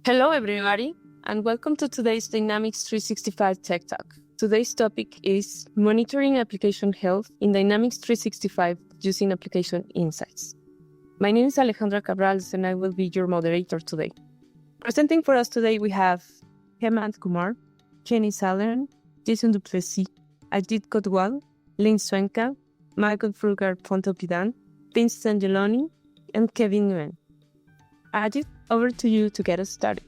Hello, everybody, and welcome to today's Dynamics 365 Tech Talk. Today's topic is monitoring application health in Dynamics 365 using Application Insights. My name is Alejandra Cabrales, and I will be your moderator today. Presenting for us today, we have Hemant Kumar, Kenny Sallern, Jason Duplessis, Ajit Kotwal, Lynn Swenka, Michael Frugar-Pontoppidan, Vincent Angeloni, and Kevin Nguyen. Ajit, over to you to get us started.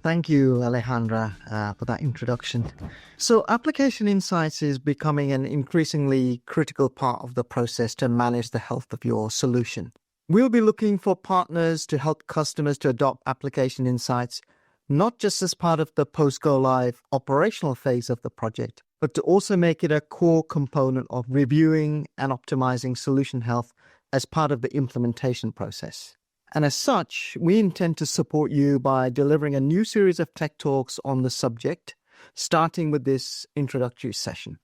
Thank you, Alejandra, for that introduction. So Application Insights is becoming an increasingly critical part of the process to manage the health of your solution. We'll be looking for partners to help customers to adopt Application Insights, not just as part of the post-go-live operational phase of the project, but to also make it a core component of reviewing and optimizing solution health as part of the implementation process. And as such, we intend to support you by delivering a new series of tech talks on the subject, starting with this introductory session.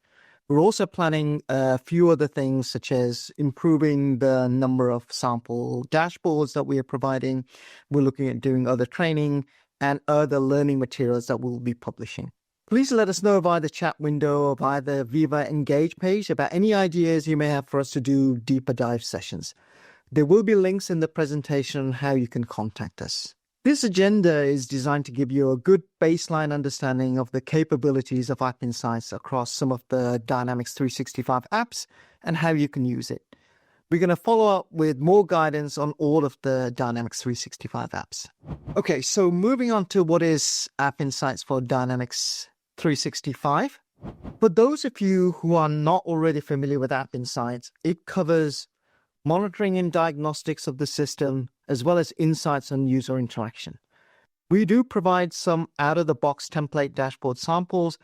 We're also planning a few other things, such as improving the number of sample dashboards that we are providing. We're looking at doing other training and other learning materials that we'll be publishing. Please let us know via the chat window or via the Viva Engage page about any ideas you may have for us to do deeper dive sessions. There will be links in the presentation on how you can contact us. This agenda is designed to give you a good baseline understanding of the capabilities of App Insights across some of the Dynamics 365 apps and how you can use it. We're going to follow up with more guidance on all of the Dynamics 365 apps. Okay, so moving on to what is App Insights for Dynamics 365. For those of you who are not already familiar with App Insights, it covers monitoring and diagnostics of the system, as well as insights on user interaction. We do provide some out-of-the-box template dashboard samples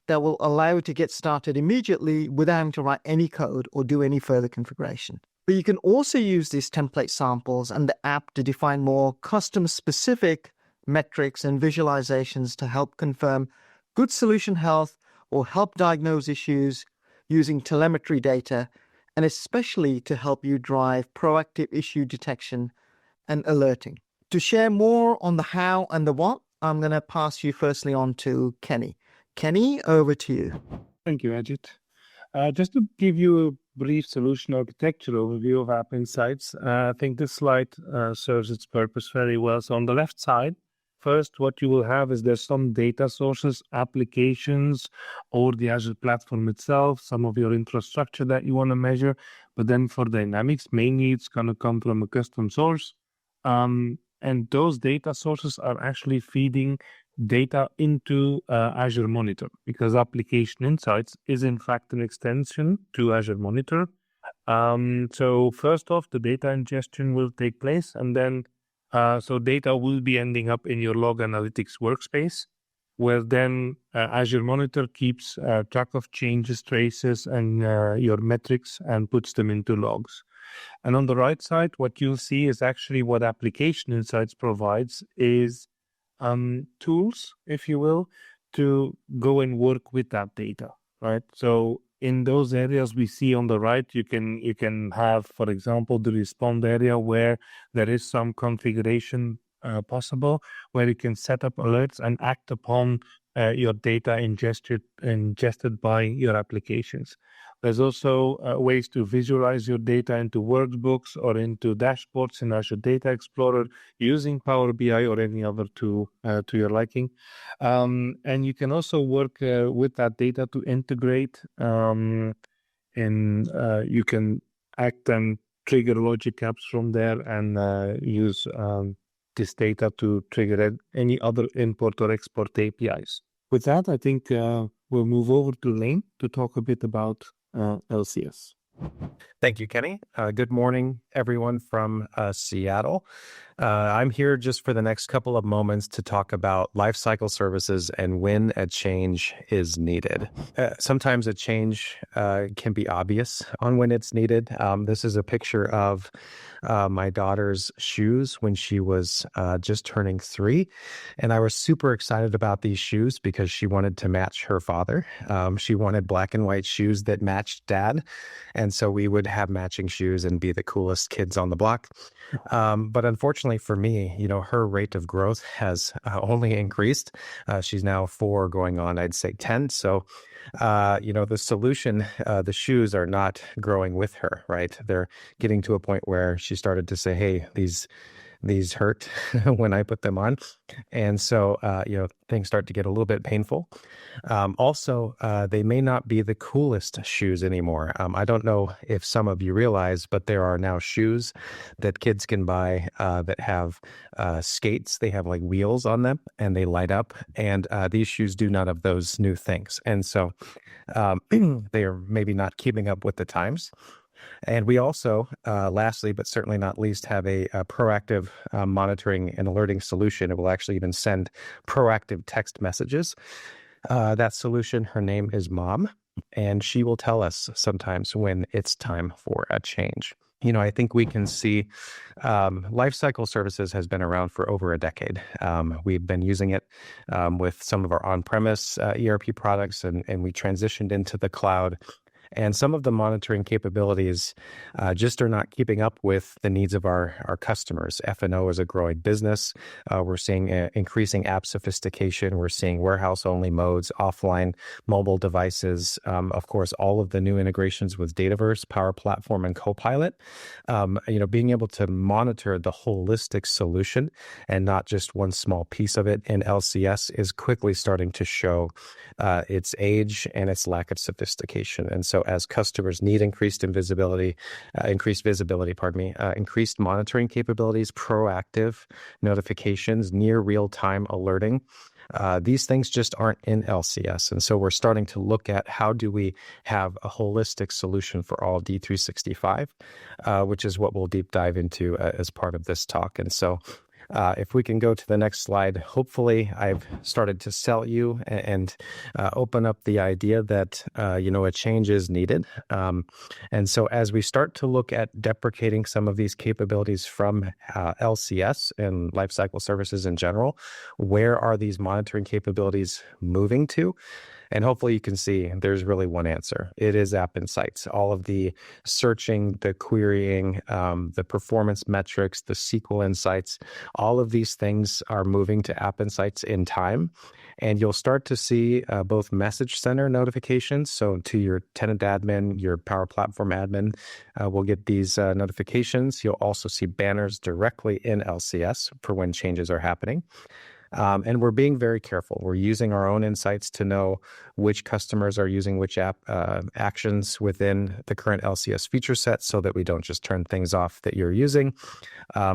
that will allow you to get started immediately without having to write any code or do any further configuration. But you can also use these template samples and the app to define more custom-specific metrics and visualizations to help confirm good solution health or help diagnose issues using telemetry data, and especially to help you drive proactive issue detection and alerting. To share more on the how and the what, I'm going to pass you firstly on to Kenny. Kenny, over to you. Thank you, Ajit. Just to give you a brief solution architecture overview of App Insights, I think this slide serves its purpose very well. So on the left side, first, what you will have is there's some data sources, applications, or the Azure platform itself, some of your infrastructure that you want to measure. But then for Dynamics, mainly it's going to come from a custom source. And those data sources are actually feeding data into Azure Monitor, because Application Insights is in fact an extension to Azure Monitor. So first off, the data ingestion will take place, and then so data will be ending up in your log analytics workspace, where then Azure Monitor keeps track of changes, traces, and your metrics and puts them into logs. And on the right side, what you'll see is actually what Application Insights provides is tools, if you will, to go and work with that data, right? So in those areas we see on the right, you can have, for example, the respond area where there is some configuration possible, where you can set up alerts and act upon your data ingested by your applications. There's also ways to visualize your data into workbooks or into dashboards in Azure Data Explorer using Power BI or any other tool to your liking. And you can also work with that data to integrate, and you can act and trigger logic apps from there and use this data to trigger any other import or export APIs. With that, I think we'll move over to Lane to talk a bit about LCS. Thank you, Kenny. Good morning, everyone from Seattle. I'm here just for the next couple of moments to talk about Lifecycle Services and when a change is needed. Sometimes a change can be obvious on when it's needed. This is a picture of my daughter's shoes when she was just turning 3. And I was super excited about these shoes because she wanted to match her father. She wanted black and white shoes that matched Dad. And so we would have matching shoes and be the coolest kids on the block. But unfortunately, unfortunately for me, her rate of growth has only increased. She's now 4 going on, I'd say 10. So, the solution, the shoes are not growing with her, right? They're getting to a point where she started to say, hey, these hurt when I put them on. And so, things start to get a little bit painful. Also, they may not be the coolest shoes anymore. I don't know if some of you realize, but there are now shoes that kids can buy that have skates. They have like wheels on them and they light up. And these shoes do not have those new things. And so they are maybe not keeping up with the times. And we also, lastly, but certainly not least, have a proactive monitoring and alerting solution. It will actually even send proactive text messages. That solution, her name is Mom, and she will tell us sometimes when it's time for a change. I think we can see Lifecycle Services has been around for over a decade. We've been using it with some of our on-premise ERP products, and we transitioned into the cloud. And some of the monitoring capabilities just are not keeping up with the needs of our customers. F&O is a growing business. We're seeing increasing app sophistication. We're seeing warehouse-only modes, offline mobile devices. Of course, all of the new integrations with Dataverse, Power Platform, and Copilot. Being able to monitor the holistic solution and not just one small piece of it in LCS is quickly starting to show its age and its lack of sophistication. And so as customers need increased visibility, increased monitoring capabilities, proactive notifications, near real-time alerting, these things just aren't in LCS. And so we're starting to look at how do we have a holistic solution for all D365, which is what we'll deep dive into as part of this talk. And so if we can go to the next slide, hopefully I've started to sell you and open up the idea that, a change is needed. And so as we start to look at deprecating some of these capabilities from LCS and Lifecycle Services in general, where are these monitoring capabilities moving to? And hopefully you can see there's really one answer. It is App Insights. All of the searching, the querying, the performance metrics, the SQL insights, all of these things are moving to App Insights in time. And you'll start to see both message center notifications. So to your tenant admin, your Power Platform admin will get these notifications. You'll also see banners directly in LCS for when changes are happening. And we're being very careful. We're using our own insights to know which customers are using which app actions within the current LCS feature set so that we don't just turn things off that you're using.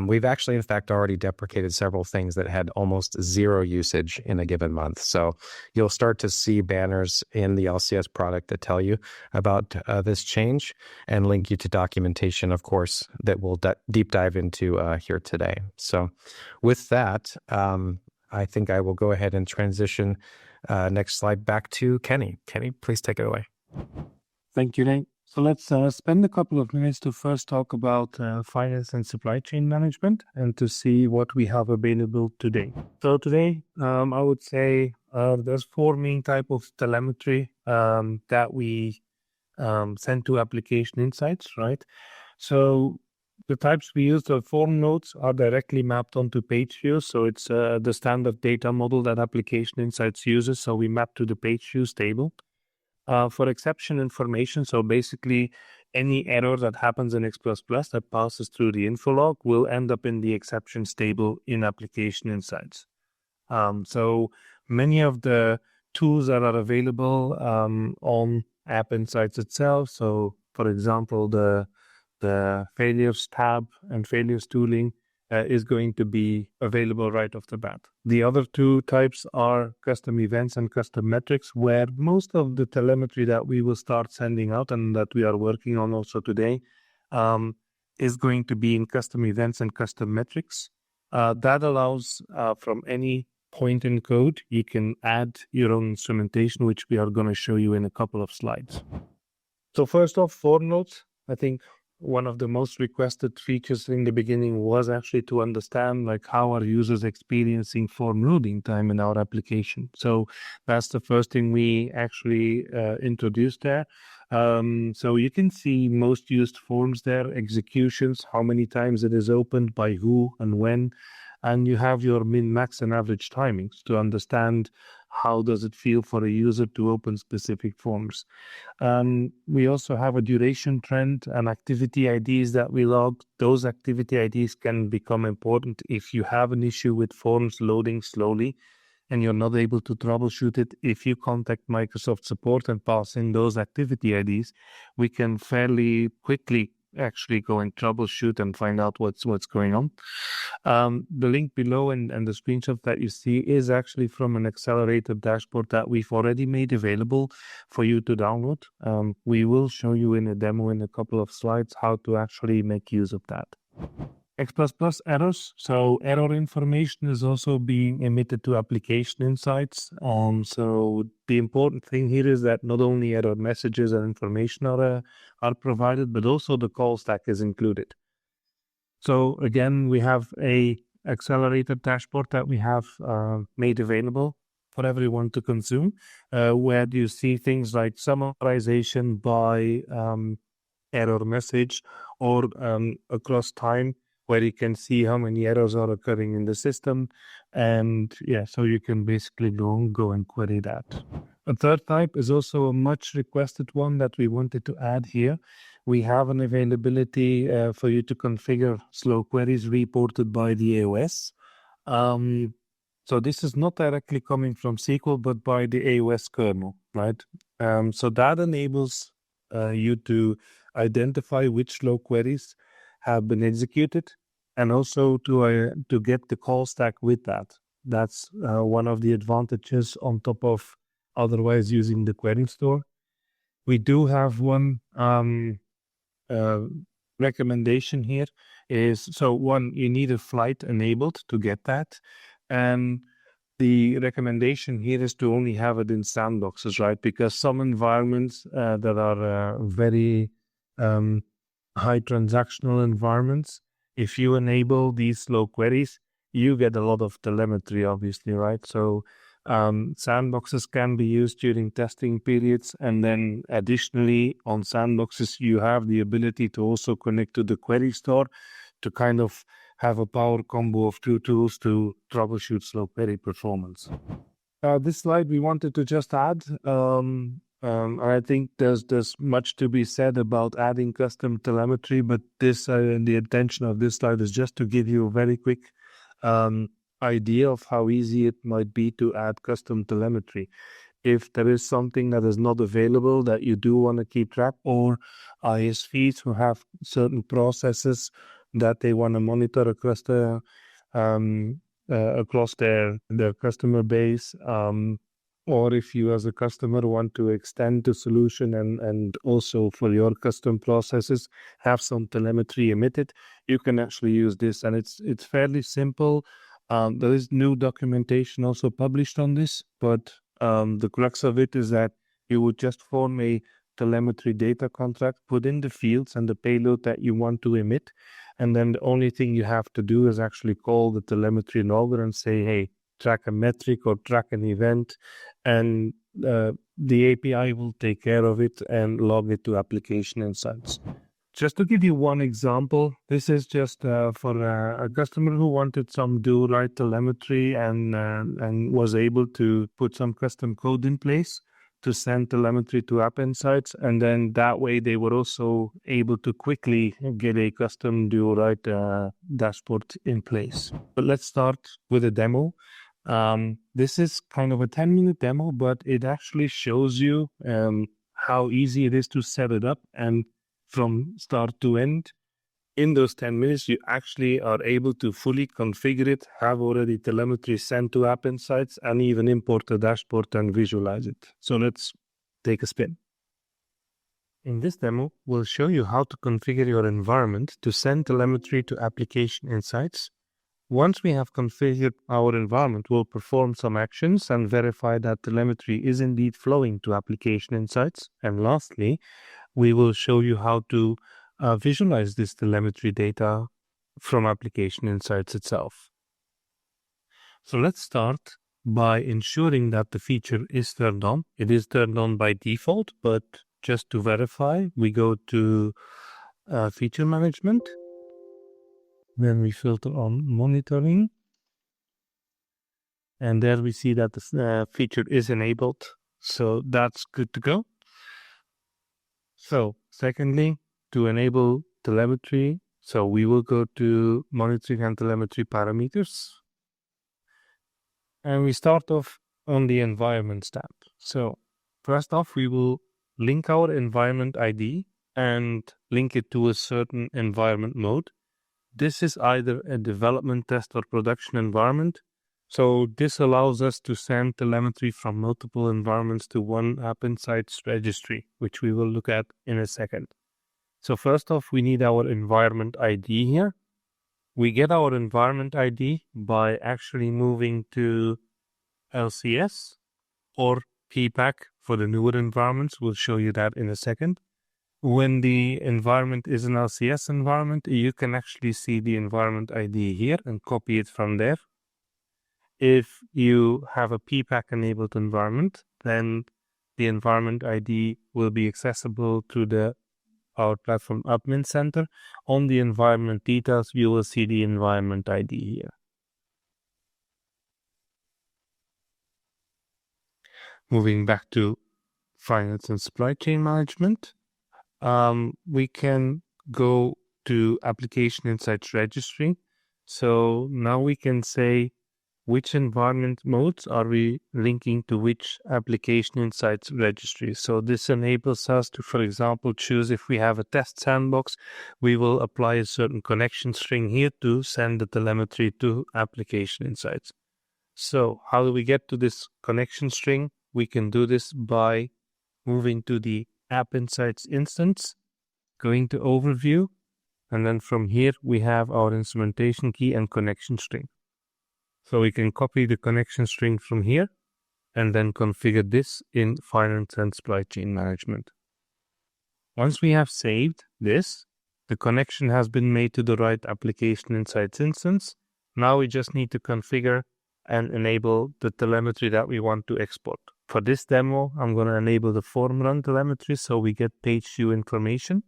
We've actually, in fact, already deprecated several things that had almost zero usage in a given month. So you'll start to see banners in the LCS product that tell you about this change and link you to documentation, of course, that we'll deep dive into here today. So with that, I think I will go ahead and transition next slide back to Kenny. Kenny, please take it away. Thank you, Nate. So let's spend a couple of minutes to first talk about finance and supply chain management and to see what we have available today. So today, I would say there's 4 main types of telemetry that we send to Application Insights, right? So the types we use, the form nodes, are directly mapped onto page views. So it's the standard data model that Application Insights uses. So we map to the page views table. For exception information, so basically any error that happens in X++ that passes through the info log will end up in the exceptions table in Application Insights. So many of the tools that are available on App Insights itself. So for example, the failures tab and failures tooling is going to be available right off the bat. The other 2 types are custom events and custom metrics, where most of the telemetry that we will start sending out and that we are working on also today is going to be in custom events and custom metrics. That allows from any point in code, you can add your own instrumentation, which we are going to show you in a couple of slides. So first off, form nodes. I think one of the most requested features in the beginning was actually to understand how are users experiencing form loading time in our application. So that's the first thing we actually introduced there. So you can see most used forms there, executions, how many times it is opened, by who and when, and you have your min, max, and average timings to understand how does it feel for a user to open specific forms. We also have a duration trend and activity IDs that we log. Those activity IDs can become important if you have an issue with forms loading slowly and you're not able to troubleshoot it. If you contact Microsoft support and pass in those activity IDs, we can fairly quickly actually go and troubleshoot and find out what's going on. The link below and the screenshot that you see is actually from an accelerated dashboard that we've already made available for you to download. We will show you in a demo in a couple of slides how to actually make use of that. X++ errors. So error information is also being emitted to Application Insights. So the important thing here is that not only error messages and information are provided, but also the call stack is included. So again, we have a accelerated dashboard that we have made available for everyone to consume, where you see things like summarization by error message or across time, where you can see how many errors are occurring in the system. And so you can basically go and query that. A third type is also a much requested one that we wanted to add here. We have an availability for you to configure slow queries reported by the AOS. So this is not directly coming from SQL, but by the AOS kernel, right? So that enables you to identify which slow queries have been executed, and also to get the call stack with that. That's one of the advantages on top of otherwise using the query store. We do have one recommendation here is, so one, you need a flight enabled to get that. And the recommendation here is to only have it in sandboxes, right? Because some environments that are very high transactional environments, if you enable these slow queries, you get a lot of telemetry, obviously, right? So sandboxes can be used during testing periods. And then additionally, on sandboxes, you have the ability to also connect to the query store to kind of have a power combo of two tools to troubleshoot slow query performance. This slide we wanted to just add. I think there's much to be said about adding custom telemetry, but this the intention of this slide is just to give you a very quick idea of how easy it might be to add custom telemetry. If there is something that is not available that you do want to keep track, or ISVs who have certain processes that they want to monitor across their customer base, or if you as a customer want to extend the solution and also for your custom processes have some telemetry emitted, you can actually use this, and it's fairly simple. There is new documentation also published on this, but the crux of it is that you would just form a telemetry data contract, put in the fields and the payload that you want to emit, and then the only thing you have to do is actually call the telemetry logger and say, hey, track a metric or track an event, and the API will take care of it and log it to Application Insights. Just to give you one example, this is just for a customer who wanted some do-right telemetry and was able to put some custom code in place to send telemetry to App Insights, and then that way they were also able to quickly get a custom do-right dashboard in place. But let's start with a demo. This is kind of a 10-minute demo, but it actually shows you how easy it is to set it up, and from start to end, in those 10 minutes, you actually are able to fully configure it, have already telemetry sent to App Insights, and even import the dashboard and visualize it. So let's take a spin. In this demo, we'll show you how to configure your environment to send telemetry to Application Insights. Once we have configured our environment, we'll perform some actions and verify that telemetry is indeed flowing to Application Insights. And lastly, we will show you how to visualize this telemetry data from Application Insights itself. So let's start by ensuring that the feature is turned on. It is turned on by default, but just to verify, we go to feature management. Then we filter on monitoring. And there we see that the feature is enabled. So that's good to go. So secondly, to enable telemetry, so we will go to monitoring and telemetry parameters. And we start off on the environment tab. So first off, we will link our environment ID and link it to a certain environment mode. This is either a development, test, or production environment. So this allows us to send telemetry from multiple environments to one App Insights registry, which we will look at in a second. So first off, we need our environment ID here. We get our environment ID by actually moving to LCS or PPAC for the newer environments. We'll show you that in a second. When the environment is an LCS environment, you can actually see the environment ID here and copy it from there. If you have a PPAC enabled environment, then the environment ID will be accessible to the Power Platform Admin Center. On the environment details, you will see the environment ID here. Moving back to finance and supply chain management, we can go to Application Insights Registry. So now we can say which environment modes are we linking to which Application Insights registry. So this enables us to, for example, choose if we have a test sandbox, we will apply a certain connection string here to send the telemetry to Application Insights. So how do we get to this connection string? We can do this by moving to the App Insights instance, going to Overview, and then from here we have our instrumentation key and connection string. So we can copy the connection string from here and then configure this in Finance and Supply Chain Management. Once we have saved this, the connection has been made to the right Application Insights instance. Now we just need to configure and enable the telemetry that we want to export. For this demo, I'm going to enable the form run telemetry so we get page view information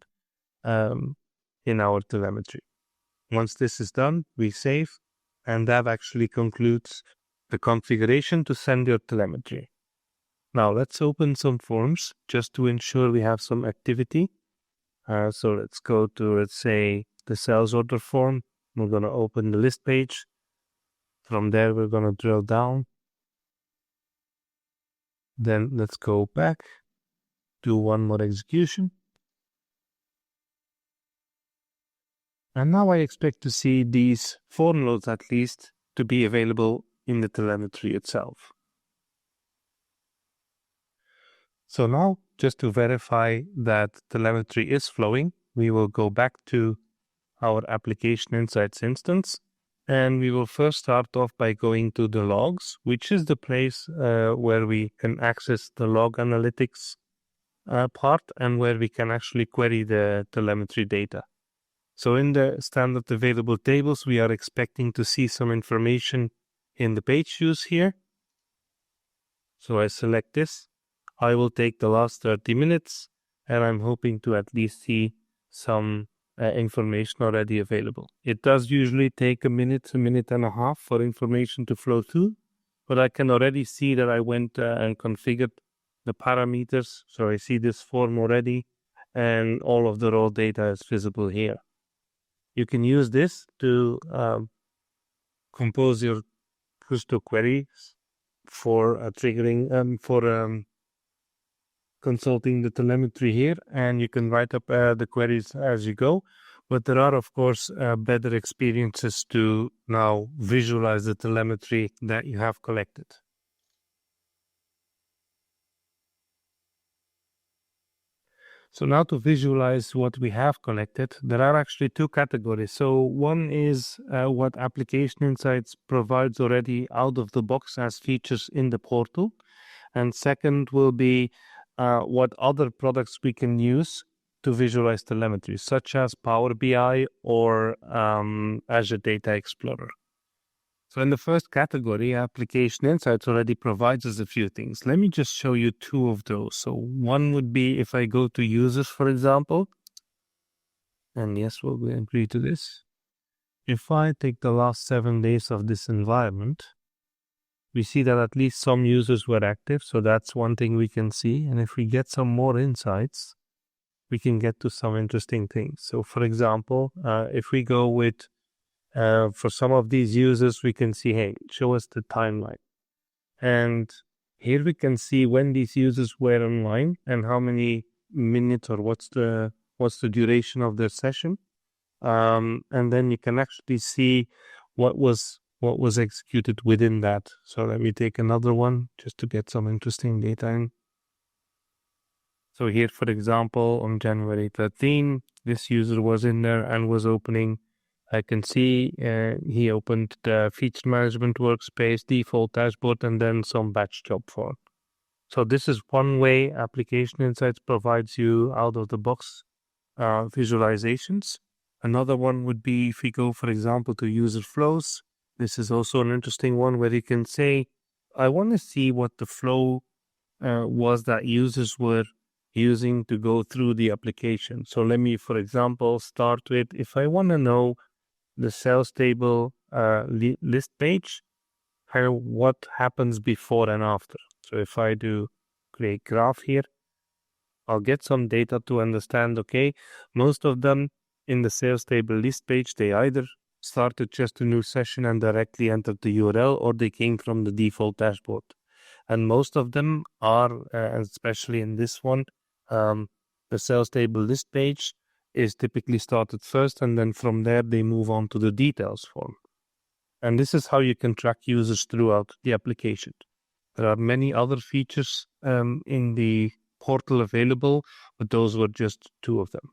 in our telemetry. Once this is done, we save, and that actually concludes the configuration to send your telemetry. Now let's open some forms just to ensure we have some activity. So let's go to, let's say, the sales order form. We're going to open the list page. From there, we're going to drill down. Then let's go back, do one more execution. And now I expect to see these form nodes at least to be available in the telemetry itself. So now, just to verify that telemetry is flowing, we will go back to our Application Insights instance. And we will first start off by going to the logs, which is the place where we can access the log analytics part and where we can actually query the telemetry data. So in the standard available tables, we are expecting to see some information in the page views here. So I select this. I will take the last 30 minutes, and I'm hoping to at least see some information already available. It does usually take a minute and a half for information to flow through, but I can already see that I went and configured the parameters. So I see this form already, and all of the raw data is visible here. You can use this to compose your Gusto queries for triggering, consulting the telemetry here, and you can write up the queries as you go. But there are, of course, better experiences to now visualize the telemetry that you have collected. So now to visualize what we have collected, there are actually two categories. So one is what Application Insights provides already out of the box as features in the portal. And second will be what other products we can use to visualize telemetry, such as Power BI or Azure Data Explorer. So in the first category, Application Insights already provides us a few things. Let me just show you two of those. So one would be if I go to users, for example, and yes, we'll agree to this. If I take the last 7 days of this environment, we see that at least some users were active. So that's one thing we can see. And if we get some more insights, we can get to some interesting things. So for example, if we go with for some of these users, we can see, hey, show us the timeline. And here we can see when these users were online and how many minutes or what's the duration of their session. And then you can actually see what was executed within that. So let me take another one just to get some interesting data in. So here, for example, on January 13, this user was in there and was opening. I can see he opened the feature management workspace, default dashboard, and then some batch job form. So this is one way Application Insights provides you out-of-the-box visualizations. Another one would be if we go, for example, to user flows. This is also an interesting one where you can say, I want to see what the flow was that users were using to go through the application. So let me, for example, start with, if I want to know the sales table list page, what happens before and after. So if I do create graph here, I'll get some data to understand, okay, most of them in the sales table list page, they either started just a new session and directly entered the URL, or they came from the default dashboard. And most of them are, especially in this one, the sales table list page is typically started first, and then from there they move on to the details form. And this is how you can track users throughout the application. There are many other features in the portal available, but those were just two of them.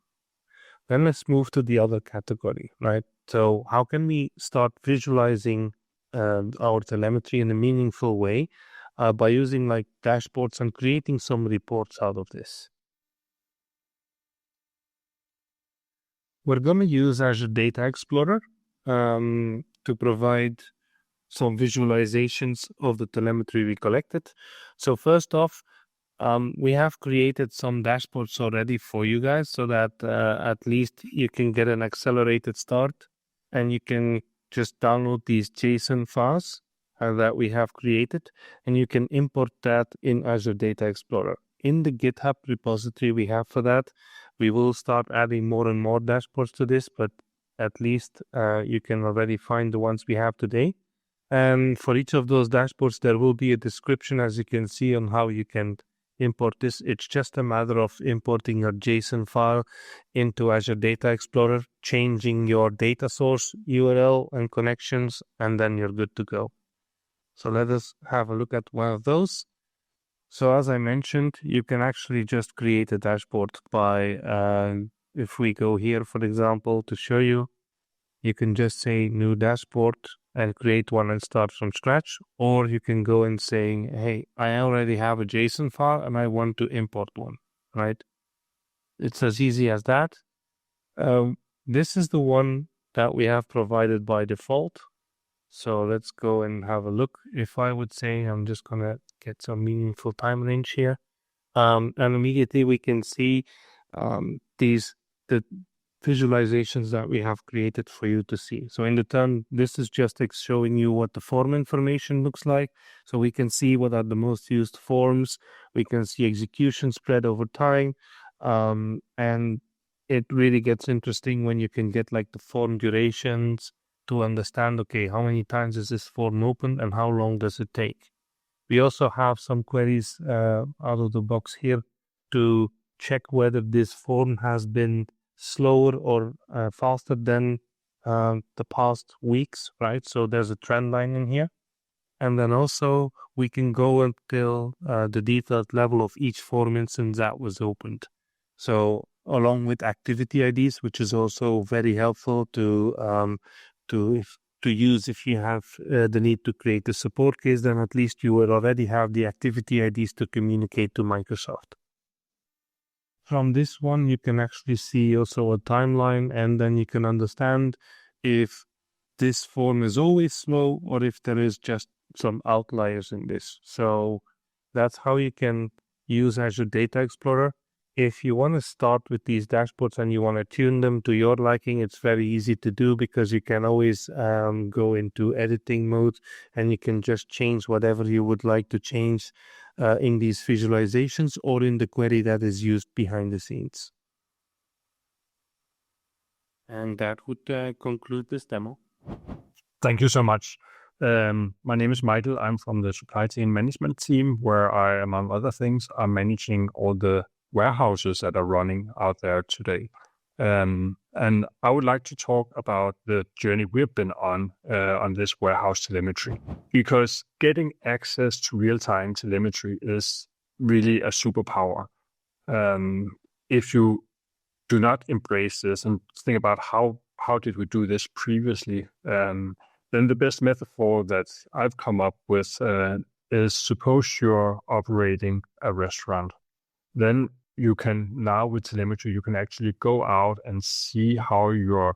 Then let's move to the other category, right? So how can we start visualizing our telemetry in a meaningful way by using like dashboards and creating some reports out of this? We're going to use Azure Data Explorer to provide some visualizations of the telemetry we collected. So first off, we have created some dashboards already for you guys so that at least you can get an accelerated start, and you can just download these JSON files that we have created, and you can import that in Azure Data Explorer. In the GitHub repository we have for that, we will start adding more and more dashboards to this, but at least you can already find the ones we have today. And for each of those dashboards, there will be a description, as you can see, on how you can import this. It's just a matter of importing your JSON file into Azure Data Explorer, changing your data source URL and connections, and then you're good to go. So let us have a look at one of those. So as I mentioned, you can actually just create a dashboard by, if we go here, for example, to show you, you can just say new dashboard and create one and start from scratch. Or you can go and say, hey, I already have a JSON file and I want to import one, right? It's as easy as that. This is the one that we have provided by default. So let's go and have a look. If I would say, I'm just going to get some meaningful time range here. And immediately we can see the visualizations that we have created for you to see. So in the turn, this is just showing you what the form information looks like. So we can see what are the most used forms. We can see execution spread over time. And it really gets interesting when you can get like the form durations to understand, okay, how many times is this form opened and how long does it take? We also have some queries out of the box here to check whether this form has been slower or faster than the past weeks, right? So there's a trend line in here. And then also we can go until the detailed level of each form instance that was opened. So along with activity IDs, which is also very helpful to use if you have the need to create a support case, then at least you will already have the activity IDs to communicate to Microsoft. From this one, you can actually see also a timeline, and then you can understand if this form is always slow or if there is just some outliers in this. So that's how you can use Azure Data Explorer. If you want to start with these dashboards and you want to tune them to your liking, it's very easy to do because you can always go into editing mode and you can just change whatever you would like to change in these visualizations or in the query that is used behind the scenes. And that would conclude this demo. Thank you so much. My name is Michael. I'm from the supply chain management team, where I, among other things, are managing all the warehouses that are running out there today. And I would like to talk about the journey we've been on this warehouse telemetry, because getting access to real-time telemetry is really a superpower. If you do not embrace this and think about how did we do this previously, then the best metaphor that I've come up with is, suppose you're operating a restaurant. Then you can now, with telemetry, you can actually go out and see how your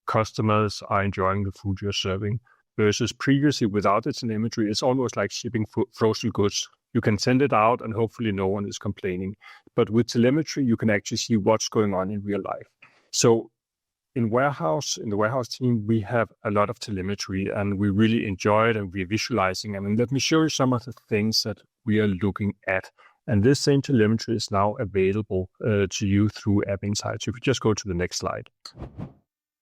customers are enjoying the food you're serving. Versus previously, without the telemetry, it's almost like shipping frozen goods. You can send it out and hopefully no one is complaining. But with telemetry, you can actually see what's going on in real life. So in the warehouse team, we have a lot of telemetry and we really enjoy it and we're visualizing them. And let me show you some of the things that we are looking at. And this same telemetry is now available to you through App Insights. If you just go to the next slide.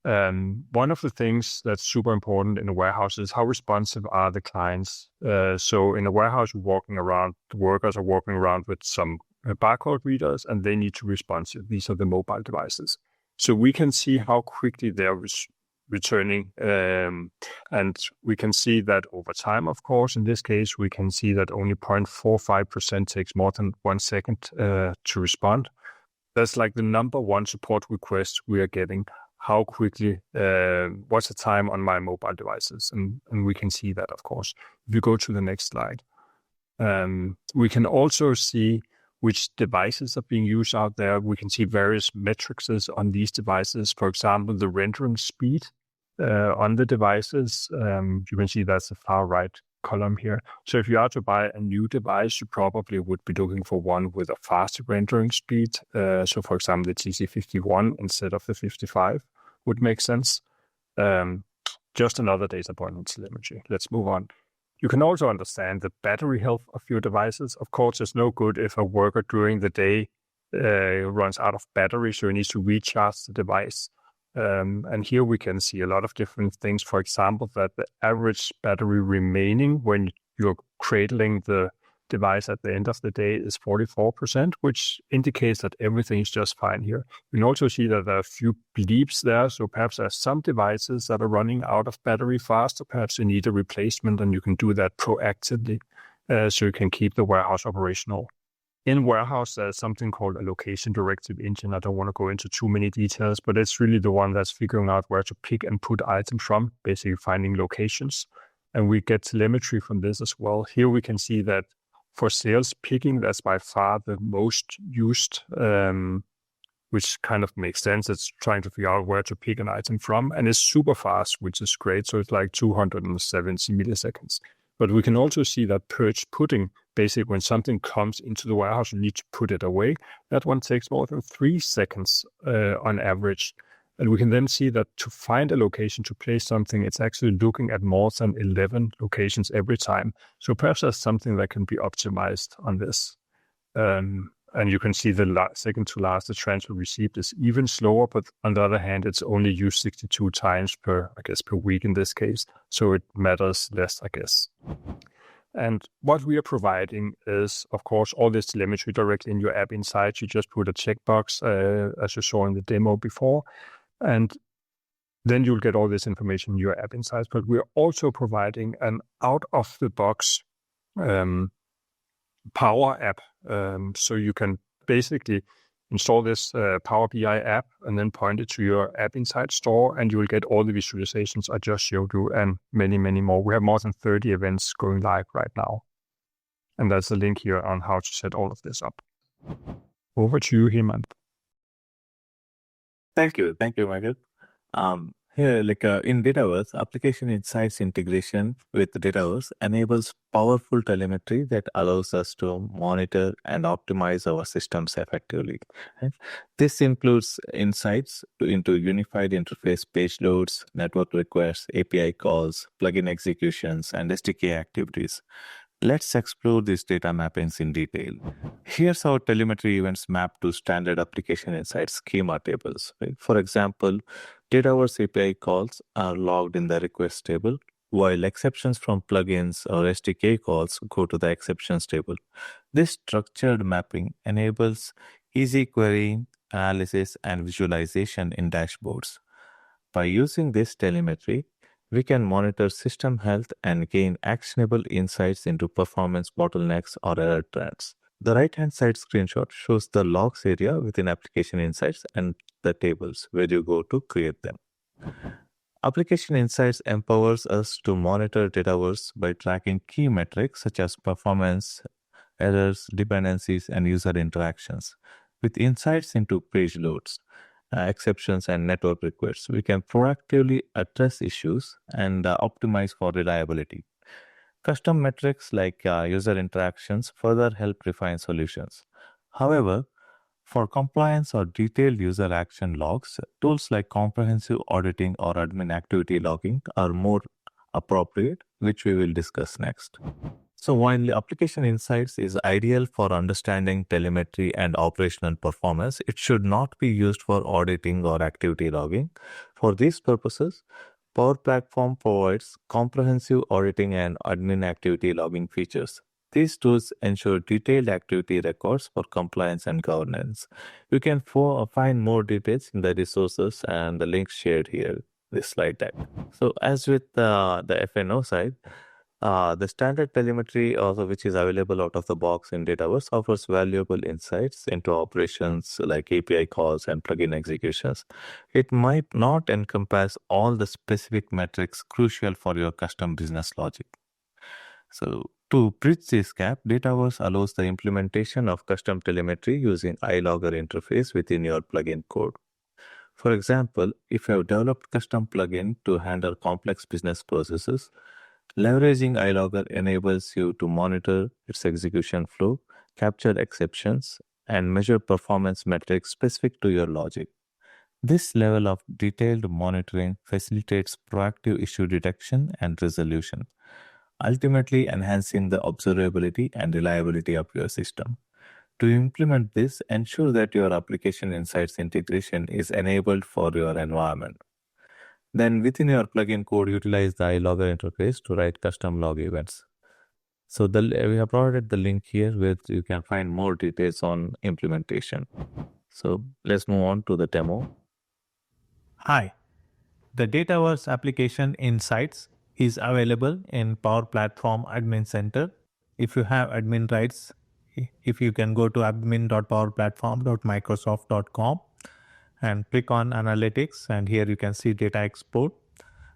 One of the things that's super important in a warehouse is how responsive are the clients. So in a warehouse, the workers are walking around with some barcode readers and they need to be responsive. These are the mobile devices. So we can see how quickly they're returning. And we can see that over time, of course. In this case, we can see that only 0.45% takes more than 1 second to respond. That's like the number one support request we are getting. How quickly, what's the time on my mobile devices? And we can see that, of course. If you go to the next slide, we can also see which devices are being used out there. We can see various metrics on these devices. For example, the rendering speed on the devices. You can see that's the far right column here. So if you are to buy a new device, you probably would be looking for one with a faster rendering speed. So for example, the TC51 instead of the 55 would make sense. Just another data point on telemetry. Let's move on. You can also understand the battery health of your devices. Of course, it's no good if a worker during the day runs out of battery, so he needs to recharge the device. And here we can see a lot of different things. For example, that the average battery remaining when you're cradling the device at the end of the day is 44%, which indicates that everything is just fine here. You can also see that there are a few bleeps there. So perhaps there are some devices that are running out of battery fast, or perhaps you need a replacement, and you can do that proactively so you can keep the warehouse operational. In warehouse, there's something called a location directive engine. I don't want to go into too many details, but it's really the one that's figuring out where to pick and put items from, basically finding locations. And we get telemetry from this as well. Here we can see that for sales picking, that's by far the most used, which kind of makes sense. It's trying to figure out where to pick an item from, and it's super fast, which is great. So it's like 270 milliseconds. But we can also see that purge putting, basically when something comes into the warehouse, you need to put it away. That one takes more than 3 seconds on average. And we can then see that to find a location to place something, it's actually looking at more than 11 locations every time. So perhaps there's something that can be optimized on this. And you can see the second to last, the transfer received is even slower, but on the other hand, it's only used 62 times per week in this case. So it matters less, I guess. And what we are providing is, of course, all this telemetry directly in your App Insights. You just put a checkbox, as you saw in the demo before, and then you'll get all this information in your App Insights. But we're also providing an out-of-the-box Power App. So you can basically install this Power BI app and then point it to your App Insights store, and you will get all the visualizations I just showed you and many, many more. We have more than 30 events going live right now. And there's a link here on how to set all of this up. Over to you, Hemant. Thank you, Michael. Here, in Dataverse, Application Insights integration with Dataverse enables powerful telemetry that allows us to monitor and optimize our systems effectively. Right? This includes insights into unified interface page loads, network requests, API calls, plugin executions, and SDK activities. Let's explore these data mappings in detail. Here's how telemetry events map to standard application insights schema tables. Right? For example, Dataverse API calls are logged in the request table, while exceptions from plugins or SDK calls go to the exceptions table. This structured mapping enables easy querying, analysis, and visualization in dashboards. By using this telemetry, we can monitor system health and gain actionable insights into performance bottlenecks or error trends. The right-hand side screenshot shows the logs area within Application Insights and the tables where you go to create them. Application Insights empowers us to monitor Dataverse by tracking key metrics such as performance, errors, dependencies, and user interactions. With insights into page loads, exceptions, and network requests, we can proactively address issues and optimize for reliability. Custom metrics like user interactions further help refine solutions. However, for compliance or detailed user action logs, tools like comprehensive auditing or admin activity logging are more appropriate, which we will discuss next. So while the Application Insights is ideal for understanding telemetry and operational performance, it should not be used for auditing or activity logging. For these purposes, Power Platform provides comprehensive auditing and admin activity logging features. These tools ensure detailed activity records for compliance and governance. You can find more details in the resources and the links shared here, this slide deck. So as with the FNO side, the standard telemetry, also which is available out of the box in Dataverse, offers valuable insights into operations like API calls and plugin executions. It might not encompass all the specific metrics crucial for your custom business logic. So to bridge this gap, Dataverse allows the implementation of custom telemetry using iLogger interface within your plugin code. For example, if you have developed custom plugin to handle complex business processes, leveraging iLogger enables you to monitor its execution flow, capture exceptions, and measure performance metrics specific to your logic. This level of detailed monitoring facilitates proactive issue detection and resolution, ultimately enhancing the observability and reliability of your system. To implement this, ensure that your Application Insights integration is enabled for your environment. Then within your plugin code, utilize the iLogger interface to write custom log events. So we have provided the link here where you can find more details on implementation. So let's move on to the demo. Hi, the Dataverse Application Insights is available in Power Platform Admin Center. If you have admin rights, if you can go to admin.powerplatform.microsoft.com and click on Analytics, and here you can see data export.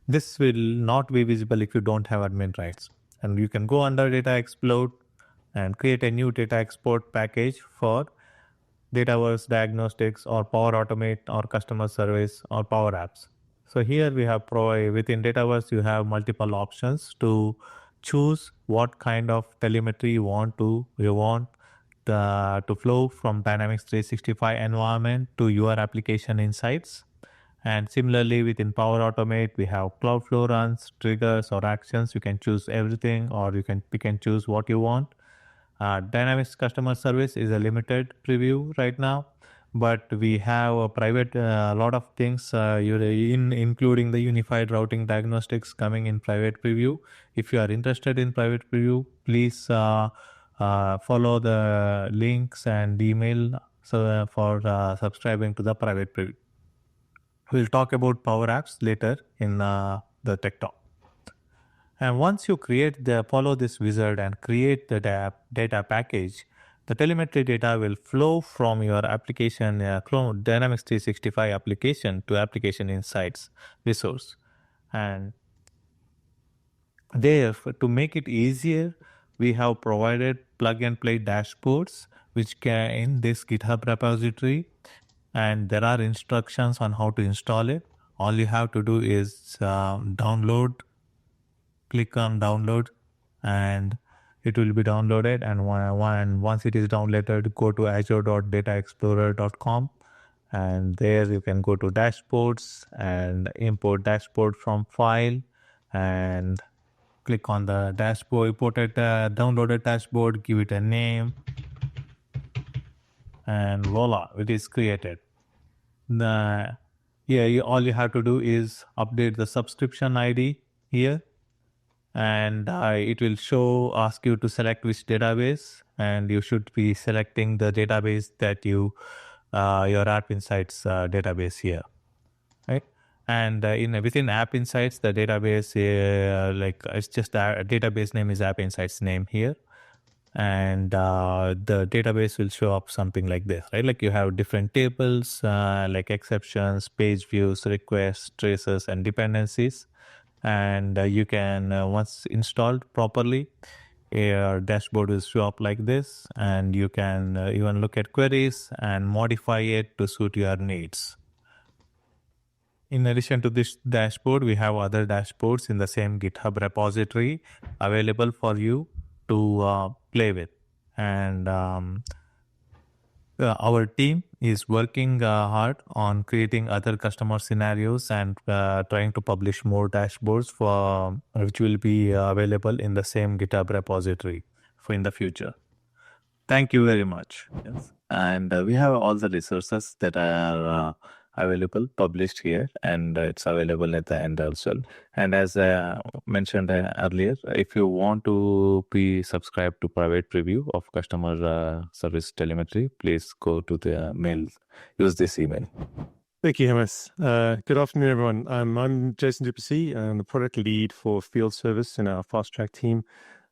This will not be visible if you don't have admin rights. And you can go under data export and create a new data export package for Dataverse Diagnostics or Power Automate or Customer Service or Power Apps. So here we have within Dataverse, you have multiple options to choose what kind of telemetry you want to flow from Dynamics 365 environment to your Application Insights. And similarly, within Power Automate, we have Cloudflow runs, triggers, or actions. You can choose everything, or you can pick and choose what you want. Dynamics Customer Service is a limited preview right now, but we have a private lot of things including the unified routing diagnostics coming in private preview. If you are interested in private preview, please follow the links and email for subscribing to the private preview. We'll talk about Power Apps later in the Tech Talk. And once you follow this wizard and create the data package, the telemetry data will flow from your application, Dynamics 365 application to Application Insights resource. And there, to make it easier, we have provided plug and play dashboards, which can in this GitHub repository. And there are instructions on how to install it. All you have to do is download, click on download, and it will be downloaded. And once it is downloaded, go to azure.dataexplorer.com, and there you can go to dashboards and import dashboard from file, and click on the dashboard, imported downloaded dashboard, give it a name, and voila, it is created. All you have to do is update the subscription ID here, and it will ask you to select which database, and you should be selecting the database that your App Insights database here, right? And within App Insights, the database it's just a database name is App Insights name here, and the database will show up something like this, right? Like you have different tables like exceptions, page views, requests, traces, and dependencies. And you can, once installed properly, your dashboard will show up like this, and you can even look at queries and modify it to suit your needs. In addition to this dashboard, we have other dashboards in the same GitHub repository available for you to play with. And our team is working hard on creating other customer scenarios and trying to publish more dashboards which will be available in the same GitHub repository in the future. Thank you very much. Yes. And we have all the resources that are available, published here, and it's available at the end also. And as mentioned earlier, if you want to be subscribed to private preview of customer service telemetry, please go to the mail, use this email. Thank you, Hemas. Good afternoon, everyone. I'm Jason Duplessis. I'm the product lead for field service in our FastTrack team.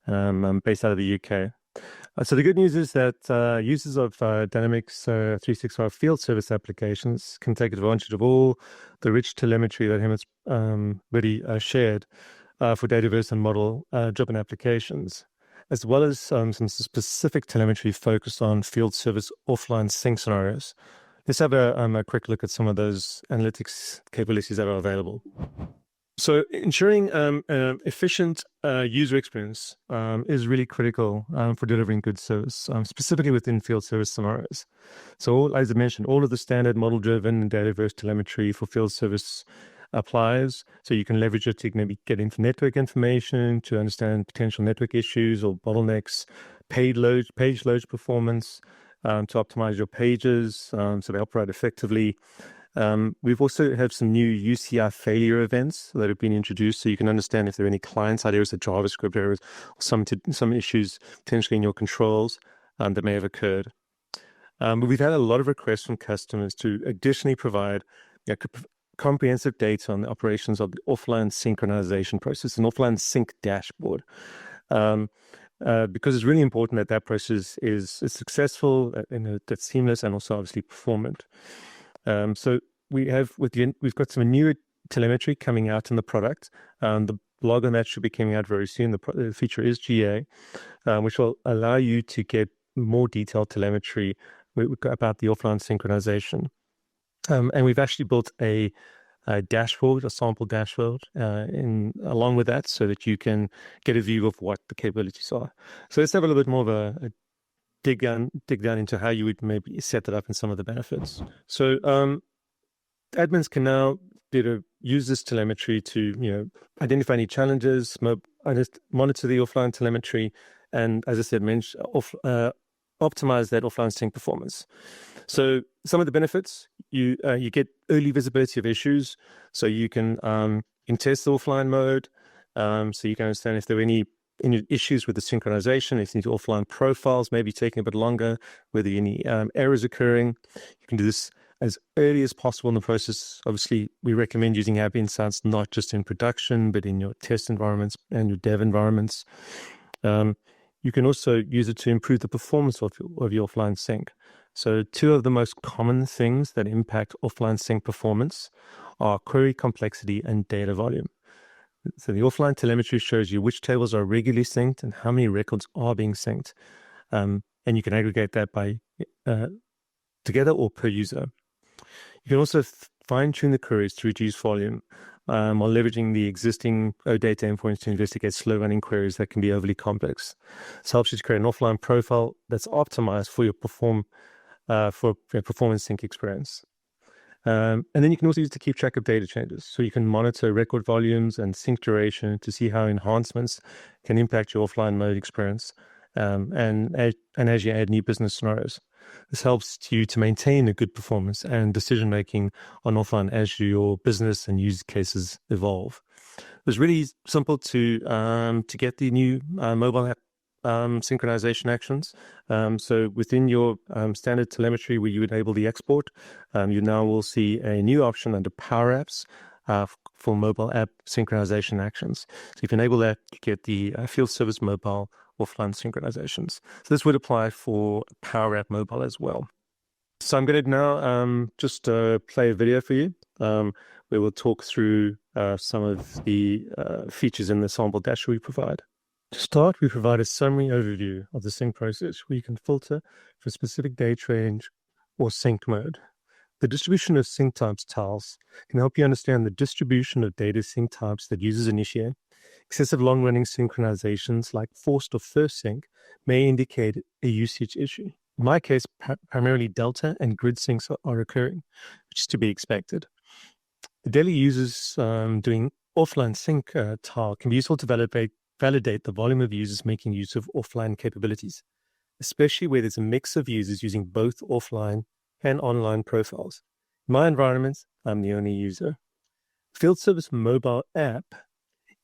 I'm based out of the UK. So the good news is that users of Dynamics 365 field service applications can take advantage of all the rich telemetry that Hemas really shared for Dataverse and model driven applications, as well as some specific telemetry focused on field service offline sync scenarios. Let's have a quick look at some of those analytics capabilities that are available. So ensuring efficient user experience is really critical for delivering good service, specifically within field service scenarios. So as I mentioned, all of the standard model-driven and Dataverse telemetry for field service applies. So you can leverage it to maybe get into network information, to understand potential network issues or bottlenecks, page load performance, to optimize your pages so they operate effectively. We've also have some new UCI failure events that have been introduced, so you can understand if there are any client-side errors or JavaScript errors, or some issues potentially in your controls that may have occurred. But we've had a lot of requests from customers to additionally provide comprehensive data on the operations of the offline synchronization process, an offline sync dashboard. Because it's really important that process is successful, that's seamless, and also obviously performant. So we've got some new telemetry coming out in the product. The blog on that should be coming out very soon. The feature is GA, which will allow you to get more detailed telemetry about the offline synchronization. And we've actually built a dashboard, a sample dashboard, along with that, so that you can get a view of what the capabilities are. So let's have a little bit more of a dig down into how you would maybe set that up and some of the benefits. So admins can now use this telemetry to identify any challenges, monitor the offline telemetry, and as I said, optimize that offline sync performance. So some of the benefits, you get early visibility of issues, so you can test the offline mode, so you can understand if there are any issues with the synchronization, if you need offline profiles, maybe taking a bit longer, whether any errors occurring. You can do this as early as possible in the process. Obviously, we recommend using App Insights not just in production, but in your test environments and your dev environments. You can also use it to improve the performance of your offline sync. So two of the most common things that impact offline sync performance are query complexity and data volume. So the offline telemetry shows you which tables are regularly synced and how many records are being synced. And you can aggregate that by together or per user. You can also fine-tune the queries to reduce volume while leveraging the existing OData endpoints to investigate slow-running queries that can be overly complex. This helps you to create an offline profile that's optimized for your performance sync experience. And then you can also use it to keep track of data changes. So you can monitor record volumes and sync duration to see how enhancements can impact your offline mode experience and as you add new business scenarios. This helps you to maintain a good performance and decision-making on offline as your business and use cases evolve. It was really simple to get the new mobile app synchronization actions. So within your standard telemetry where you enable the export, you now will see a new option under Power Apps for mobile app synchronization actions. So if you enable that, you get the field service mobile offline synchronizations. So this would apply for Power App Mobile as well. So I'm going to now just play a video for you where we'll talk through some of the features in the sample dashboard we provide. To start, we provide a summary overview of the sync process where you can filter for a specific date range or sync mode. The distribution of sync types tiles can help you understand the distribution of data sync types that users initiate. Excessive long-running synchronizations like forced or first sync may indicate a usage issue. In my case, primarily Delta and grid syncs are occurring, which is to be expected. The daily users doing offline sync tile can be useful to validate the volume of users making use of offline capabilities, especially where there's a mix of users using both offline and online profiles. In my environment, I'm the only user. Field Service mobile app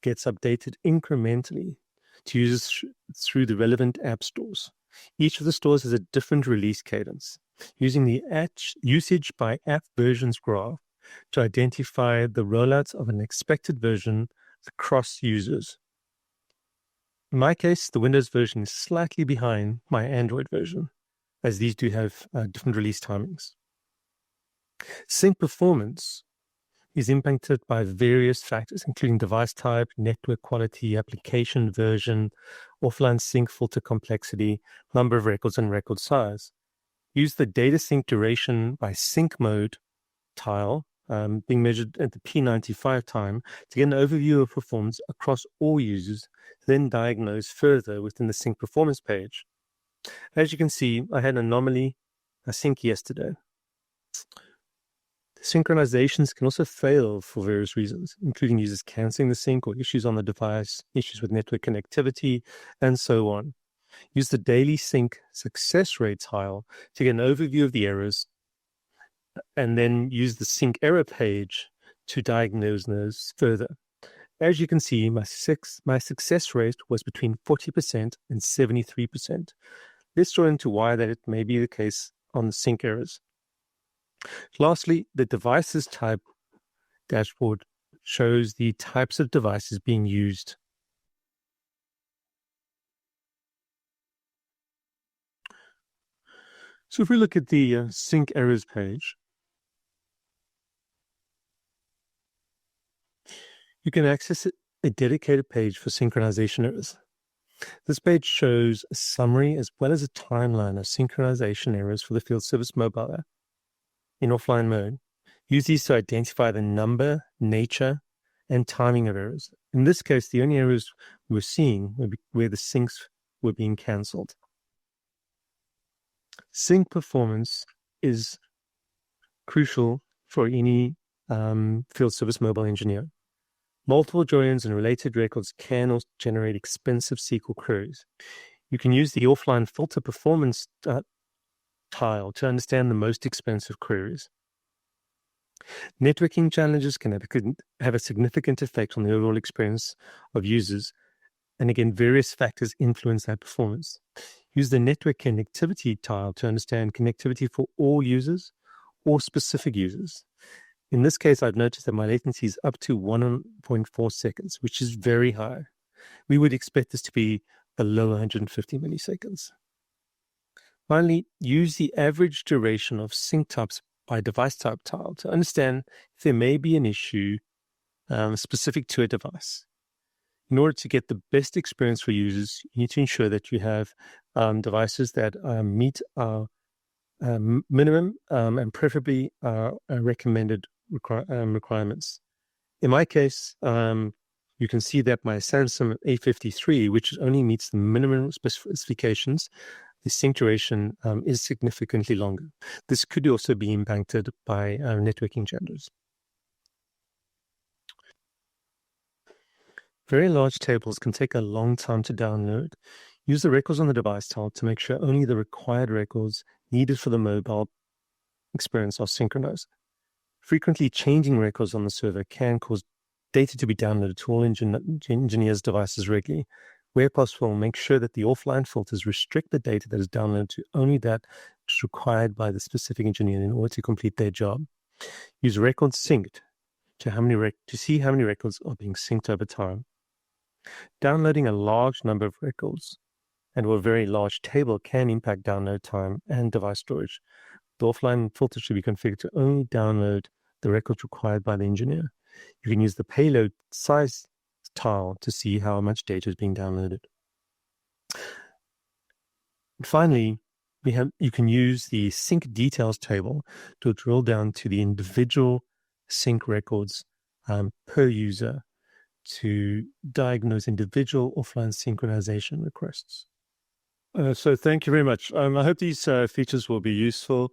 gets updated incrementally to users through the relevant app stores. Each of the stores has a different release cadence, using the usage by app versions graph to identify the rollouts of an expected version across users. In my case, the Windows version is slightly behind my Android version, as these do have different release timings. Sync performance is impacted by various factors, including device type, network quality, application version, offline sync filter complexity, number of records, and record size. Use the data sync duration by sync mode tile being measured at the P95 time to get an overview of performance across all users, then diagnose further within the sync performance page. As you can see, I had an anomaly sync yesterday. Synchronizations can also fail for various reasons, including users canceling the sync or issues on the device, issues with network connectivity, and so on. Use the daily sync success rate tile to get an overview of the errors, and then use the sync error page to diagnose those further. As you can see, my success rate was between 40% and 73%. Let's draw into why that it may be the case on the sync errors. Lastly, the devices type dashboard shows the types of devices being used. So if we look at the sync errors page, you can access a dedicated page for synchronization errors. This page shows a summary as well as a timeline of synchronization errors for the field service mobile app in offline mode. Use these to identify the number, nature, and timing of errors. In this case, the only errors we're seeing were where the syncs were being cancelled. Sync performance is crucial for any field service mobile engineer. Multiple joins and related records can also generate expensive SQL queries. You can use the offline filter performance tile to understand the most expensive queries. Networking challenges can have a significant effect on the overall experience of users, and again, various factors influence that performance. Use the network connectivity tile to understand connectivity for all users or specific users. In this case, I've noticed that my latency is up to 1.4 seconds, which is very high. We would expect this to be below 150 milliseconds. Finally, use the average duration of sync types by device type tile to understand if there may be an issue specific to a device. In order to get the best experience for users, you need to ensure that you have devices that meet our minimum and preferably our recommended requirements. In my case, you can see that my Samsung A53, which only meets the minimum specifications, the sync duration is significantly longer. This could also be impacted by networking genders. Very large tables can take a long time to download. Use the records on the device tile to make sure only the required records needed for the mobile experience are synchronized. Frequently changing records on the server can cause data to be downloaded to all engineers' devices regularly. Where possible, make sure that the offline filters restrict the data that is downloaded to only that which is required by the specific engineer in order to complete their job. Use records synced to see how many records are being synced over time. Downloading a large number of records and a very large table can impact download time and device storage. The offline filter should be configured to only download the records required by the engineer. You can use the payload size tile to see how much data is being downloaded. And finally, you can use the sync details table to drill down to the individual sync records per user to diagnose individual offline synchronization requests. So thank you very much. I hope these features will be useful.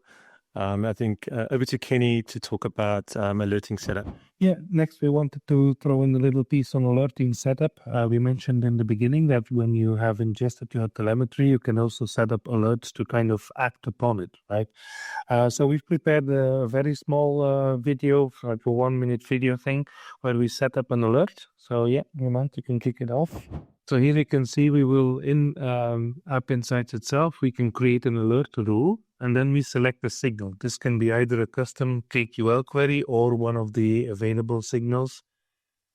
I think over to Kenny to talk about alerting setup. Yeah, next we wanted to throw in a little piece on alerting setup. We mentioned in the beginning that when you have ingested your telemetry, you can also set up alerts to kind of act upon it, right? So we've prepared a very small video, like a 1 minute video thing, where we set up an alert. So yeah, Roman, you can kick it off. So here you can see we will, in App Insights itself, we can create an alert rule, and then we select a signal. This can be either a custom KQL query or one of the available signals.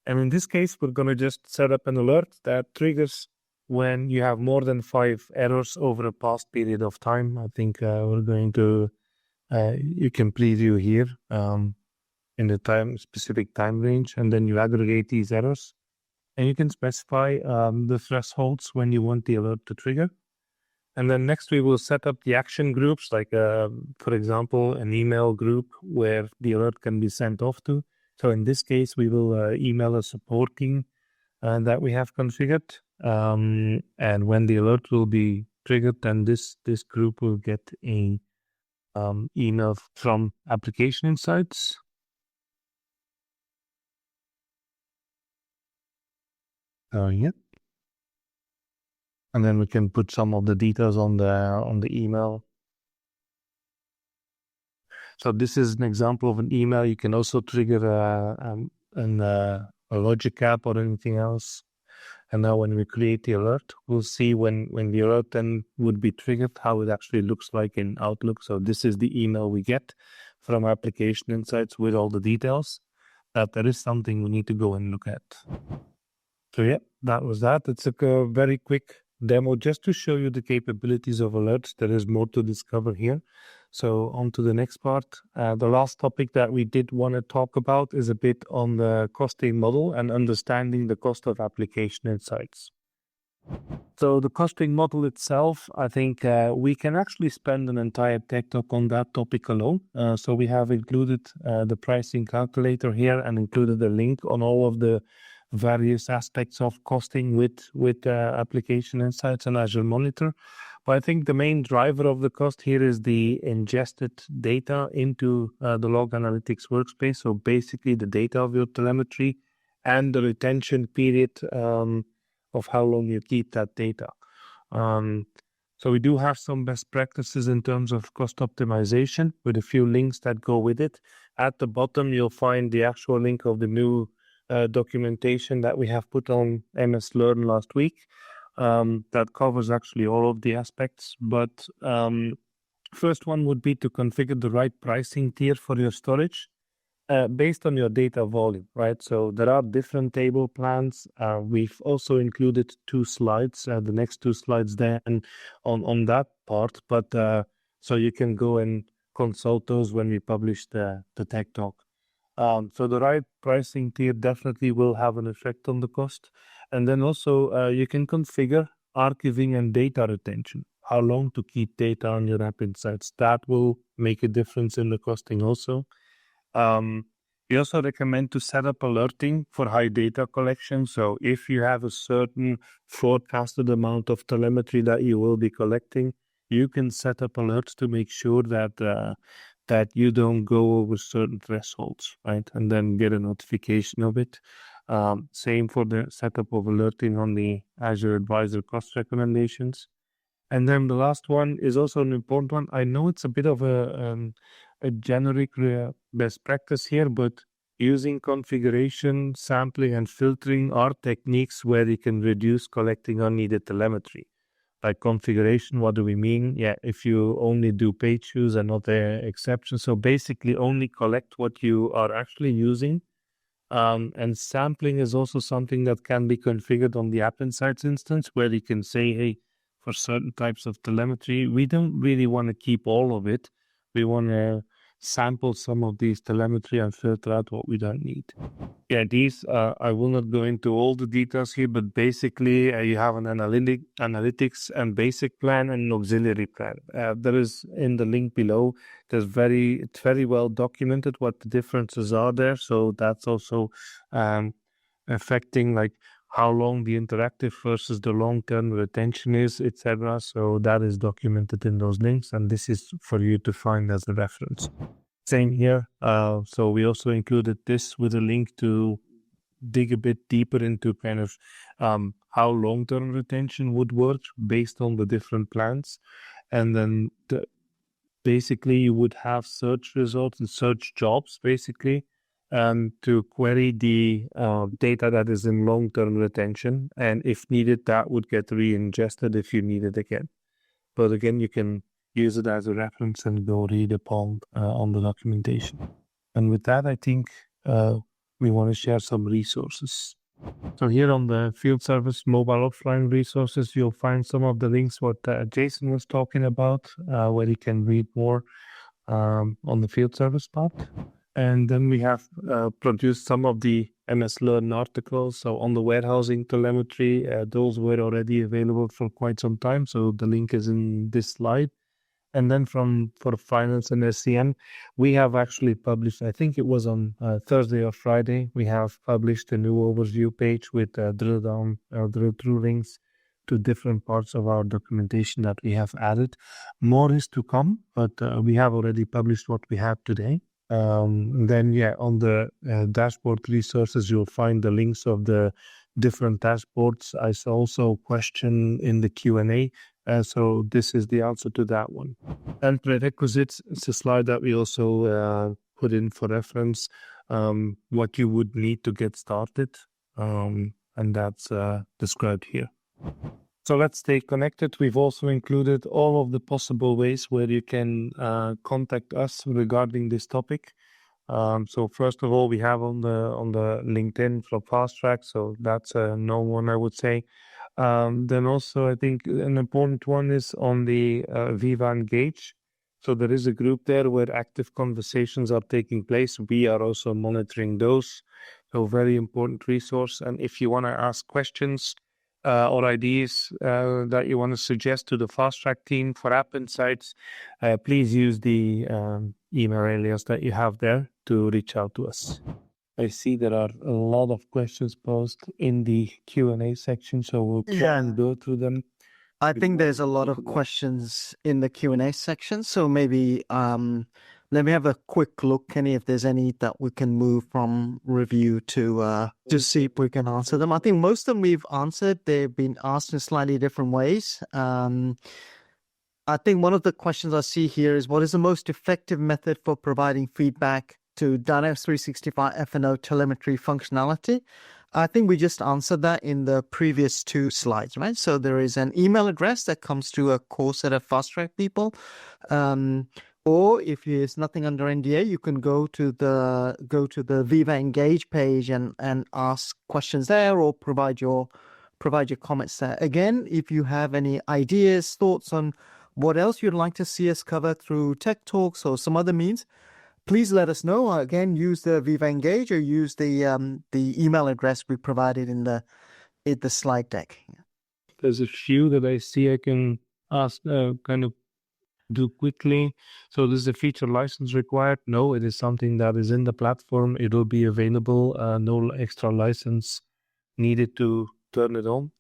And in this case, we're going to just set up an alert that triggers when you have more than 5 errors over a past period of time. I think we're going to, you can preview here in the specific time range, and then you aggregate these errors. And you can specify the thresholds when you want the alert to trigger. And then next we will set up the action groups, like, for example, an email group where the alert can be sent off to. So in this case, we will email a support team that we have configured. And when the alert will be triggered, then this group will get a email from Application Insights. Yeah. And then we can put some of the details on the email. So this is an example of an email. You can also trigger a logic app or anything else. And now when we create the alert, we'll see when the alert then would be triggered, how it actually looks like in Outlook. So this is the email we get from Application Insights with all the details. That is something we need to go and look at. So yeah, that was that. It's a very quick demo just to show you the capabilities of alerts. There is more to discover here. So on to the next part. The last topic that we did want to talk about is a bit on the costing model and understanding the cost of Application Insights. So the costing model itself, I think we can actually spend an entire tech talk on that topic alone. So we have included the pricing calculator here and included a link on all of the various aspects of costing with Application Insights and Azure Monitor. But I think the main driver of the cost here is the ingested data into the log analytics workspace. So basically the data of your telemetry and the retention period of how long you keep that data. So we do have some best practices in terms of cost optimization with a few links that go with it. At the bottom, you'll find the actual link of the new documentation that we have put on MS Learn last week that covers actually all of the aspects. But first one would be to configure the right pricing tier for your storage based on your data volume, right? So there are different table plans. We've also included 2 slides, the next 2 slides there and on that part. But so you can go and consult those when we publish the tech talk. So the right pricing tier definitely will have an effect on the cost. And then also you can configure archiving and data retention, how long to keep data on your App Insights. That will make a difference in the costing also. We also recommend to set up alerting for high data collection. So if you have a certain forecasted amount of telemetry that you will be collecting, you can set up alerts to make sure that you don't go over certain thresholds, right? And then get a notification of it. Same for the setup of alerting on the Azure Advisor cost recommendations. And then the last one is also an important one. I know it's a bit of a generic best practice here, but using configuration, sampling, and filtering are techniques where you can reduce collecting unneeded telemetry. By configuration, what do we mean? Yeah, if you only do page views and not the exceptions. So basically only collect what you are actually using. And sampling is also something that can be configured on the App Insights instance, where you can say, hey, for certain types of telemetry, we don't really want to keep all of it. We want to sample some of these telemetry and filter out what we don't need. Yeah, these, I will not go into all the details here, but basically you have an analytics and basic plan and an auxiliary plan. There is in the link below, it's very well documented what the differences are there. So that's also affecting like how long the interactive versus the long-term retention is, etc. So that is documented in those links, and this is for you to find as a reference. Same here. So we also included this with a link to dig a bit deeper into kind of how long-term retention would work based on the different plans. And then basically you would have search results and search jobs basically to query the data that is in long-term retention. And if needed, that would get re-ingested if you need it again. But again, you can use it as a reference and go read upon on the documentation. And with that, I think we want to share some resources. So here on the field service mobile offline resources, you'll find some of the links what Jason was talking about, where you can read more on the field service part. And then we have produced some of the MS Learn articles. So on the warehousing telemetry, those were already available for quite some time. So the link is in this slide. And then for finance and SCM, we have actually published, I think it was on Thursday or Friday, we have published a new overview page with drill through links to different parts of our documentation that we have added. More is to come, but we have already published what we have today. Then, on the dashboard resources, you'll find the links of the different dashboards. I saw also a question in the Q&A. So this is the answer to that one. And prerequisites, it's a slide that we also put in for reference, what you would need to get started. And that's described here. So let's stay connected. We've also included all of the possible ways where you can contact us regarding this topic. So first of all, we have on the LinkedIn from FastTrack. So that's a known one, I would say. Then also, I think an important one is on the Viva Engage. So there is a group there where active conversations are taking place. We are also monitoring those. So very important resource. And if you want to ask questions or ideas that you want to suggest to the FastTrack team for App Insights, please use the email alias that you have there to reach out to us. I see there are a lot of questions posed in the Q&A section, so we'll try and go through them. I think there's a lot of questions in the Q&A section, so maybe let me have a quick look, Kenny, if there's any that we can move from review to see if we can answer them. I think most of them we've answered. They've been asked in slightly different ways. I think one of the questions I see here is, what is the most effective method for providing feedback to Dynamics 365 F&O telemetry functionality? I think we just answered that in the previous two slides, right? So there is an email address that comes to a core set of FastTrack people. Or if there's nothing under NDA, you can go to the Viva Engage page and ask questions there, or provide your comments there. Again, if you have any ideas, thoughts on what else you'd like to see us cover through Tech Talks or some other means, please let us know. Again, use the Viva Engage or use the email address we provided in the slide deck. There's a few that I see I can ask kind of do quickly. So this is a feature license required? No, it is something that is in the platform. It will be available. No extra license needed to turn it on.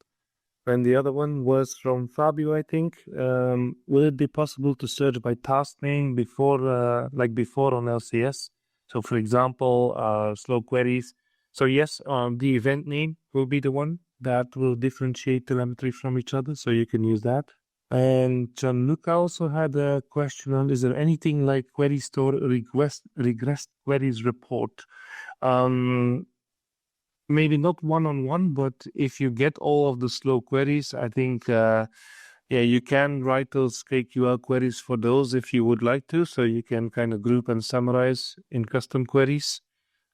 And the other one was from Fabio, I think. Will it be possible to search by task name before, like before on LCS? So, for example, slow queries. So yes, the event name will be the one that will differentiate telemetry from each other. So you can use that. And Gianluca also had a question on, is there anything like query store regressed queries report? Maybe not one-on-one, but if you get all of the slow queries, I think, you can write those KQL queries for those if you would like to. So you can kind of group and summarize in custom queries.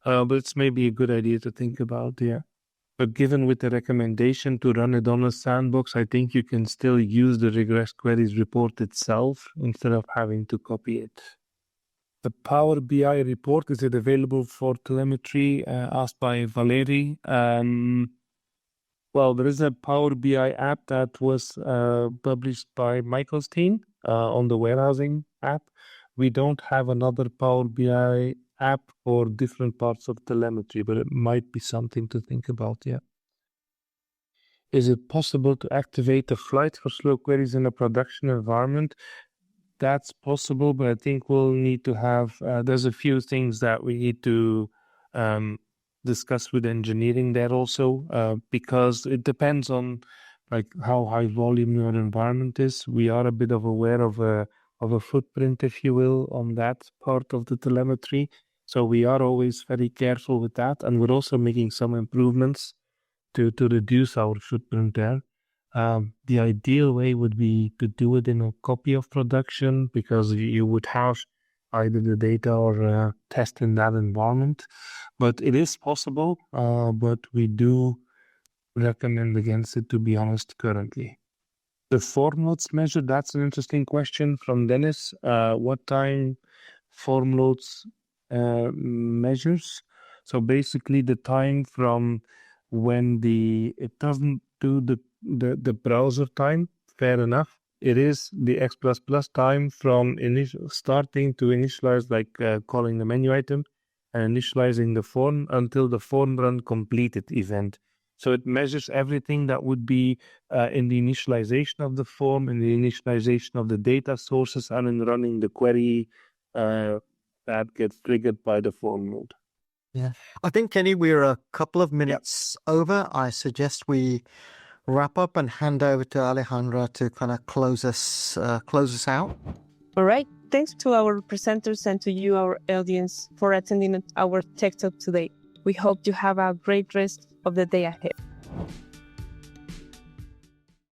But it's maybe a good idea to think about, yeah. But given with the recommendation to run it on a sandbox, I think you can still use the regress queries report itself instead of having to copy it. The Power BI report, is it available for telemetry? Asked by Valery. Well, there is a Power BI app that was published by Michael's team on the warehousing app. We don't have another Power BI app for different parts of telemetry, but it might be something to think about, yeah. Is it possible to activate a flight for slow queries in a production environment? That's possible, but I think we'll need to have, there's a few things that we need to discuss with engineering there also, because it depends on like how high volume your environment is. We are a bit aware of a footprint, if you will, on that part of the telemetry. So we are always very careful with that. And we're also making some improvements to reduce our footprint there. The ideal way would be to do it in a copy of production, because you would have either the data or test in that environment. But it is possible, but we do recommend against it, to be honest, currently. The form loads measure, that's an interesting question from Dennis. What time form loads measures? So basically the time from when it doesn't do the browser time, fair enough. It is the X++ time from starting to initialize, like calling the menu item and initializing the form until the form run completed event. So it measures everything that would be in the initialization of the form, in the initialization of the data sources, and in running the query that gets triggered by the form node. Yeah, I think, Kenny, we're a couple of minutes over. I suggest we wrap up and hand over to Alejandra to kind of close us out. All right. Thanks to our presenters and to you, our audience, for attending our Tech Talk today. We hope you have a great rest of the day ahead.